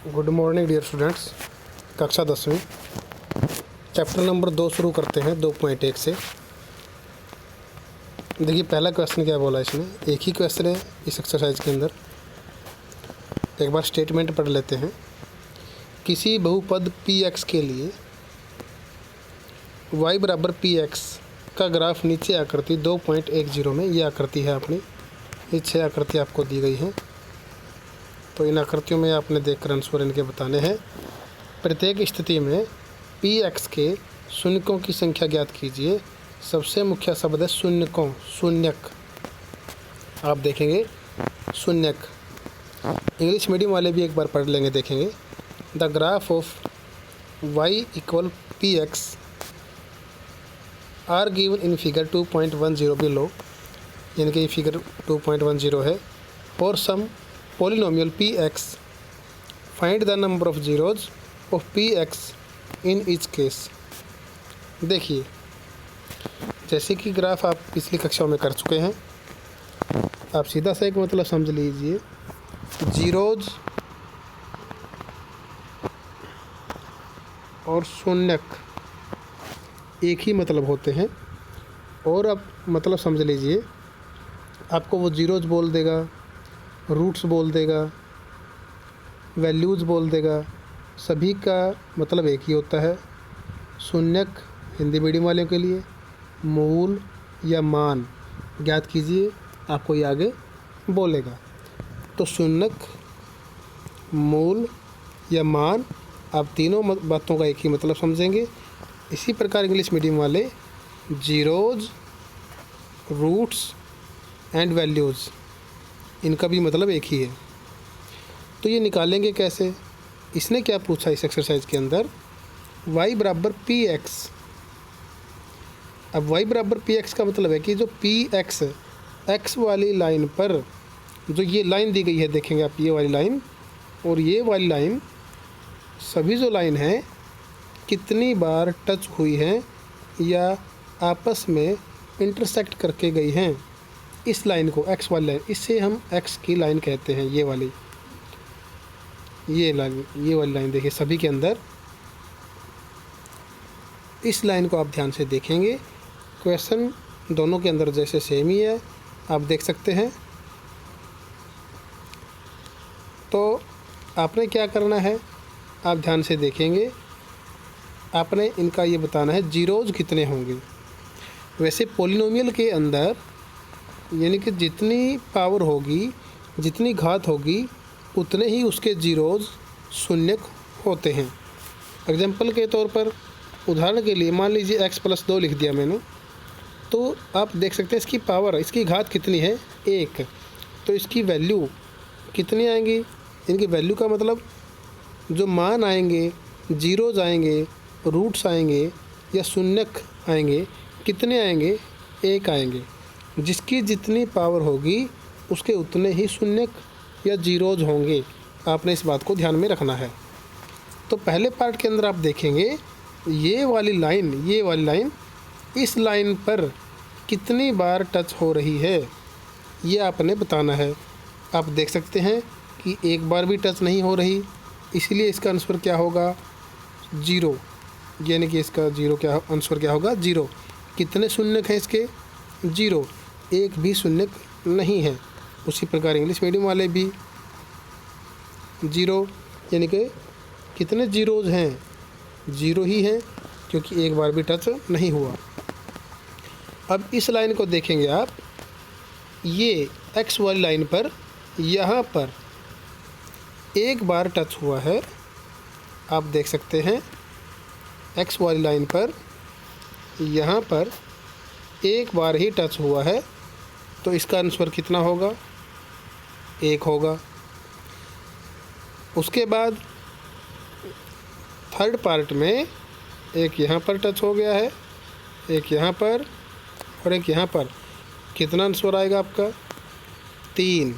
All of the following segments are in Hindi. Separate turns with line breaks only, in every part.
Good morning dear students. कक्षा 10वीं चैप्टर नंबर 2 शुरू करते हैं 2.1 से। देखिए पहला क्वेश्चन क्या बोला इसने, एक ही क्वेश्चन है इस एक्सरसाइज के अंदर। एक बार स्टेटमेंट पढ़ लेते हैं। किसी बहुपद px के लिए y बराबर px का ग्राफ नीचे आकृति 2.10 में, ये आकृति है अपनी, ये 6 आकृति आपको दी गई हैं। तो इन आकृतियों में आपने देखकर आंसर इनके बताने हैं। प्रत्येक स्थिति में px के शून्यकों की संख्या ज्ञात कीजिए। सबसे मुख्य शब्द है शून्यकों, शून्यक। आप देखेंगे शून्यक, इंग्लिश मीडियम वाले भी एक बार पढ़ लेंगे, देखेंगे। The graph of y equal px are given in figure 2.10 below, यानी कि फिगर 2.10 है। और सम polynomial px, find the number of zeros of px in each case। देखिए जैसे कि ग्राफ आप पिछली कक्षाओं में कर चुके हैं, आप सीधा सा एक मतलब समझ लीजिए। जीरोज और शून्यक एक ही मतलब होते हैं। और अब मतलब समझ लीजिए, आपको वो जीरोज बोल देगा, रूट्स बोल देगा, वैल्यूज़ बोल देगा, सभी का मतलब एक ही होता है। शून्यक हिंदी मीडियम वालों के लिए मूल या मान ज्ञात कीजिए, आपको ये आगे बोलेगा। तो शून्यक, मूल या मान, आप तीनों बातों का एक ही मतलब समझेंगे। इसी प्रकार इंग्लिश मीडियम वाले जीरोज, रूट्स एंड वैल्यूज़, इनका भी मतलब एक ही है। तो ये निकालेंगे कैसे? इसने क्या पूछा इस एक्सरसाइज के अंदर, y बराबर px। अब y बराबर px का मतलब है कि जो px x वाली लाइन पर जो ये लाइन दी गई है, देखेंगे आप, ये वाली लाइन और ये वाली लाइन, सभी जो लाइन हैं कितनी बार टच हुई हैं या आपस में इंटरसेक्ट करके गई हैं। इस लाइन को, x वाली लाइन, इससे हम x की लाइन कहते हैं। ये वाली, ये वाली लाइन देखिए सभी के अंदर। इस लाइन को आप ध्यान से देखेंगे। क्वेश्चन दोनों के अंदर जैसे सेम ही है, आप देख सकते हैं। तो आपने क्या करना है, आप ध्यान से देखेंगे, आपने इनका ये बताना है जीरोज कितने होंगे। वैसे पोलिनोमियल के अंदर यानी कि जितनी पावर होगी, जितनी घात होगी, उतने ही उसके जीरोज शून्यक होते हैं। एग्जाम्पल के तौर पर, उदाहरण के लिए मान लीजिए x+2 लिख दिया मैंने, तो आप देख सकते हैं इसकी पावर, इसकी घात कितनी है, 1। तो इसकी वैल्यू कितनी आएंगी, इनकी वैल्यू का मतलब जो मान आएंगे, जीरोज आएंगे, रूट्स आएंगे या शून्यक आएंगे, कितने आएंगे, 1 आएंगे। जिसकी जितनी पावर होगी उसके उतने ही शून्यक या जीरोज होंगे। आपने इस बात को ध्यान में रखना है। तो पहले पार्ट के अंदर आप देखेंगे ये वाली लाइन इस लाइन पर कितनी बार टच हो रही है, ये आपने बताना है। आप देख सकते हैं कि एक बार भी टच नहीं हो रही, इसलिए इसका आंसर क्या होगा, 0। यानी कि इसका आंसर क्या होगा, 0। कितने शून्यक हैं इसके, 0, एक भी शून्यक नहीं है। उसी प्रकार इंग्लिश मीडियम वाले भी 0, यानी कि कितने जीरोज हैं, 0 ही हैं, क्योंकि एक बार भी टच नहीं हुआ। अब इस लाइन को देखेंगे आप, ये x वाली लाइन पर यहाँ पर एक बार टच हुआ है। आप देख सकते हैं x वाली लाइन पर यहाँ पर एक बार ही टच हुआ है, तो इसका आंसर कितना होगा, 1 होगा। उसके बाद थर्ड पार्ट में एक यहाँ पर टच हो गया है, एक यहाँ पर और एक यहाँ पर। कितना आंसर आएगा आपका, 3।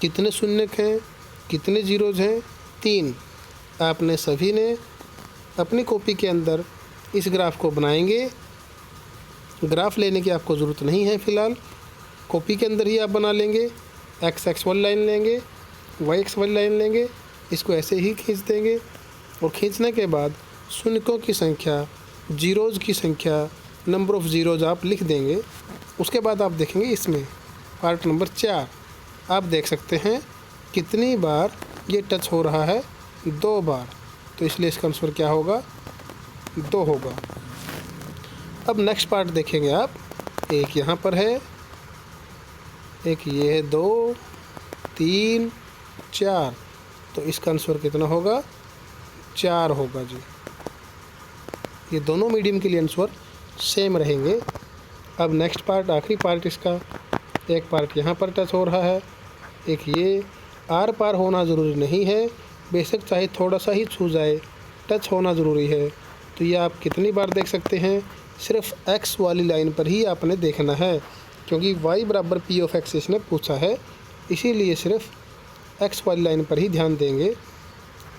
कितने शून्यक हैं, कितने जीरोज हैं, 3। आपने सभी ने अपनी कॉपी के अंदर इस ग्राफ को बनाएंगे। ग्राफ लेने की आपको ज़रूरत नहीं है फ़िलहाल, कॉपी के अंदर ही आप बना लेंगे। x वाली लाइन लेंगे, y वाली लाइन लेंगे इसको ऐसे ही खींच देंगे और खींचने के बाद शून्यों की संख्या, जीरोज़ की संख्या, नंबर ऑफ़ ज़ीरोज़ आप लिख देंगे। उसके बाद आप देखेंगे इसमें पार्ट नंबर 4 आप देख सकते हैं कितनी बार ये टच हो रहा है, 2 बार, तो इसलिए इसका आंसर क्या होगा, 2 होगा। अब नेक्स्ट पार्ट देखेंगे आप, एक यहाँ पर है, एक ये है, 2 3 4, तो इसका आंसर कितना होगा, 4 होगा जी। ये दोनों मीडियम के लिए आंसर सेम रहेंगे। अब नेक्स्ट पार्ट, आखिरी पार्ट इसका, एक पार्ट यहाँ पर टच हो रहा है, एक ये, आर पार होना ज़रूरी नहीं है, बेशक चाहे थोड़ा सा ही छू जाए, टच होना ज़रूरी है। तो ये आप कितनी बार देख सकते हैं, सिर्फ एक्स वाली लाइन पर ही आपने देखना है, क्योंकि y बराबर पी ऑफ एक्स इसने पूछा है, इसीलिए सिर्फ एक्स वाली लाइन पर ही ध्यान देंगे।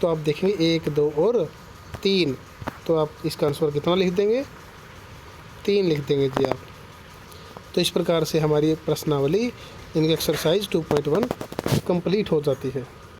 तो आप देखेंगे 1 2 और 3, तो आप इसका आंसर कितना लिख देंगे, 3 लिख देंगे जी आप। तो इस प्रकार से हमारी प्रश्नावली इनकी एक्सरसाइज 2.1 कंप्लीट हो जाती है।